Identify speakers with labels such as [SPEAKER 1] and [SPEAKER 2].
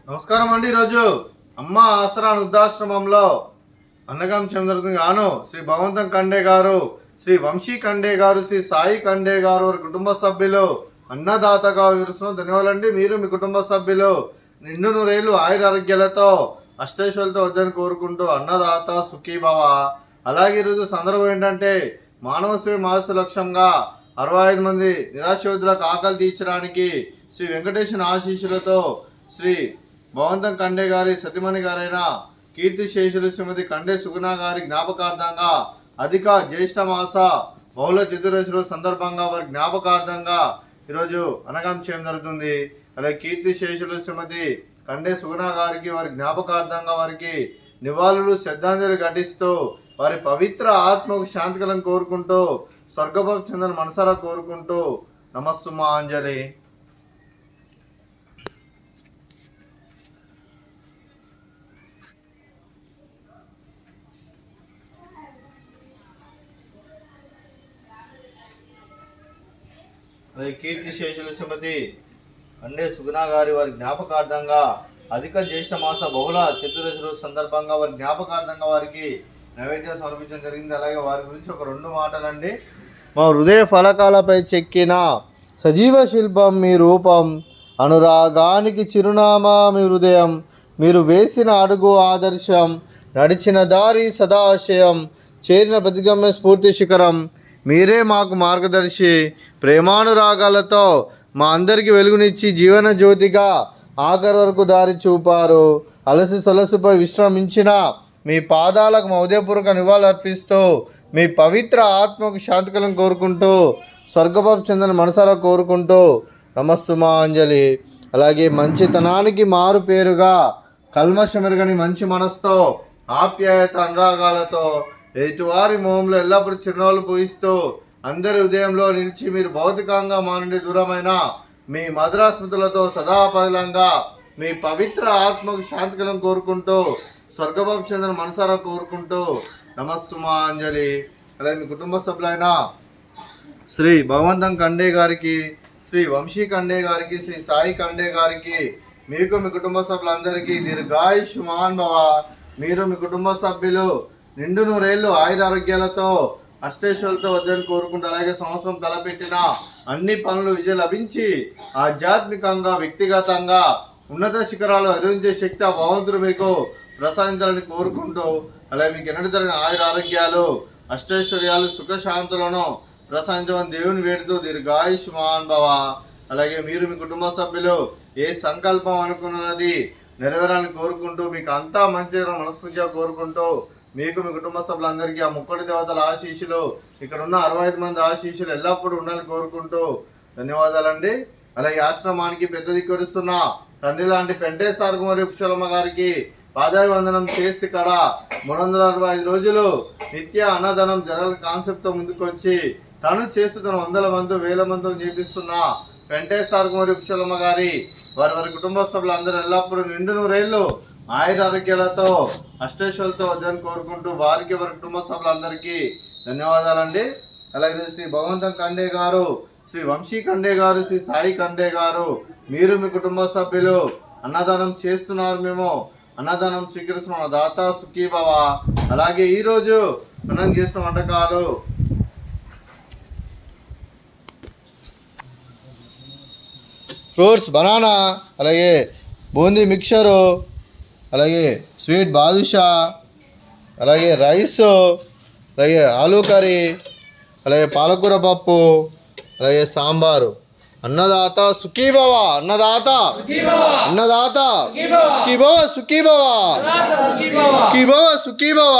[SPEAKER 1] నమస్కారం అండి. ఈరోజు అమ్మ ఆసరా వృద్ధాశ్రమంలో అన్నగం చంద్రుని గాను శ్రీ భగవంతం కండే గారు, శ్రీ వంశీ కండే గారు, శ్రీ సాయి కండే గారు వారి కుటుంబ సభ్యులు అన్నదాతగా వివరిస్తున్నాం. ధన్యవాదాలండి. మీరు మీ కుటుంబ సభ్యులు నిండు నూరేళ్లు ఆయుర ఆరోగ్యాలతో అష్టైశ్వర్యాలతో వద్దని కోరుకుంటూ అన్నదాత సుఖీభవ. అలాగే ఈరోజు సందర్భం ఏంటంటే మానవ సేవ మాస లక్ష్యంగా 65 మంది నిరాశ్రయులకు ఆకలి తీర్చడానికి శ్రీ వెంకటేశ్వర ఆశీస్సులతో శ్రీ భగవంతం కండే గారి సతిమణి గారైన కీర్తి శేషులు శ్రీమతి కండే సుగుణ గారి జ్ఞాపకార్థంగా అధిక జ్యేష్ఠ మాస బహుళ చతుర్దశి సందర్భంగా వారి జ్ఞాపకార్థంగా ఈరోజు అనగం చేయడం జరుగుతుంది. అలాగే కీర్తి శేషులు శ్రీమతి కండే సుగుణ గారికి వారి జ్ఞాపకార్థంగా వారికి నివాళులు శ్రద్ధాంజలి ఘటిస్తూ వారి పవిత్ర ఆత్మకు శాంతికలను కోరుకుంటూ స్వర్గభం చెందని మనసారా కోరుకుంటూ నమస్సుమాంజలి. కీర్తి శేషులు శ్రీమతి కండే సుగుణ గారి వారి జ్ఞాపకార్థంగా అధిక జ్యేష్ఠ మాస బహుళ చతుర్దశి రోజు సందర్భంగా వారి జ్ఞాపకార్థంగా వారికి నైవేద్యం సమర్పించడం జరిగింది. అలాగే వారి గురించి ఒక 2 మాటలండి. మా హృదయ ఫలకాలపై చెక్కిన సజీవ శిల్పం మీ రూపం, అనురాగానికి చిరునామా మీ హృదయం, మీరు వేసిన అడుగు ఆదర్శం, నడిచిన దారి సదాశయం, చేరిన ప్రతిగమ్య స్ఫూర్తి శిఖరం, మీరే మాకు మార్గదర్శి, ప్రేమానురాగాలతో మా అందరికీ వెలుగునిచ్చి జీవన జ్యోతిగా ఆఖరి వరకు దారి చూపారు. అలసి సొలసుపై విశ్రమించిన మీ పాదాలకు మా ఉదయపూర్వక నివాళులు అర్పిస్తూ మీ పవిత్ర ఆత్మకు శాంతికలను కోరుకుంటూ స్వర్గభం చెందని మనసారా కోరుకుంటూ నమస్సుమాంజలి. అలాగే మంచితనానికి మారు పేరుగా కల్మషమెరుగని మంచి మనసుతో ఆప్యాయత అనురాగాలతో ఎదుటివారి మొహంలో ఎల్లప్పుడూ చిరునవ్వులు పూయిస్తూ అందరి హృదయంలో నిలిచి మీరు భౌతికంగా మా నుండి దూరమైన మీ మధుర స్మృతులతో సదాపదిలంగా మీ పవిత్ర ఆత్మకు శాంతికలను కోరుకుంటూ స్వర్గభం చెందిన మనసారా కోరుకుంటూ నమస్సుమాంజలి. అలాగే మీ కుటుంబ సభ్యులైన శ్రీ భగవంతం కండే గారికి, శ్రీ వంశీ కండే గారికి, శ్రీ సాయి కండే గారికి, మీకు మీ కుటుంబ సభ్యులందరికీ దీర్ఘాయుష్మాన్ భవ. మీరు మీ కుటుంబ సభ్యులు నిండు నూరేళ్లు ఆయుర ఆరోగ్యాలతో అష్టైశ్వర్యాలతో వద్దని కోరుకుంటూ అలాగే సంవత్సరం తలపెట్టిన అన్ని పనులు విజయం లభించి ఆధ్యాత్మికంగా వ్యక్తిగతంగా ఉన్నత శిఖరాలు అధిరోహించే శక్తి ఆ భగవంతుడు మీకు ప్రసాదించాలని కోరుకుంటూ అలాగే మీకు ఎన్నటి తరగని ఆయుర ఆరోగ్యాలు అష్టైశ్వర్యాలు సుఖశాంతులను ప్రసాదించమని దేవుని వేడుతూ దీర్ఘాయుష్మాన్ భవ. అలాగే మీరు మీ కుటుంబ సభ్యులు ఏ సంకల్పం అనుకున్నది నెరవేరాలని కోరుకుంటూ మీకు అంతా మంచి మనస్ఫూర్తిగా కోరుకుంటూ మీకు మీ కుటుంబ సభ్యులందరికీ ఆ 30 దేవతల ఆశీస్సులు, ఇక్కడ ఉన్న 65 మంది ఆశీస్సులు ఎల్లప్పుడూ ఉండాలని కోరుకుంటూ ధన్యవాదాలండి. అలాగే ఆశ్రమానికి పెద్ద దిక్కురుస్తున్న తండ్రి లాంటి పెంటేశ్వర కుమారి ఉపశలమ్మ గారికి పాదాభివందనం చేస్తే ఇక్కడ 365 రోజులు నిత్య అన్నదానం జరగల కాన్సెప్ట్తో ముందుకు వచ్చి తను చేస్తున్న 100 మంది 1000 మందితో చేపిస్తున్న వెంకటేశ్వర కుమారి ఉపశలమ్మ గారి వారి కుటుంబ సభ్యులు అందరూ ఎల్లప్పుడూ నిండు నూరేళ్లు ఆయుర ఆరోగ్యాలతో అష్టైశ్వర్యాలతో వద్దని కోరుకుంటూ వారికి వారి కుటుంబ సభ్యులందరికీ ధన్యవాదాలండి. అలాగే శ్రీ భగవంతం కండే గారు, శ్రీ వంశీ కండే గారు, శ్రీ సాయి కండే గారు, మీరు మీ కుటుంబ సభ్యులు అన్నదానం చేస్తున్నారు. మేము అన్నదానం స్వీకరిస్తున్న దాత సుఖీభవ. అలాగే ఈరోజు మనం చేసిన వంటకాలు ఫ్రూట్స్ బనానా, అలాగే బూందీ మిక్చరు, అలాగే స్వీట్ బాదుషా, అలాగే రైస్, అలాగే ఆలూ కర్రీ, అలాగే పాలకూర పప్పు, అలాగే సాంబారు. అన్నదాత సుఖీభవ, అన్నదాత అన్నదాత సుఖీభవ, సుఖీభవ సుఖీభవ సుఖీభవ.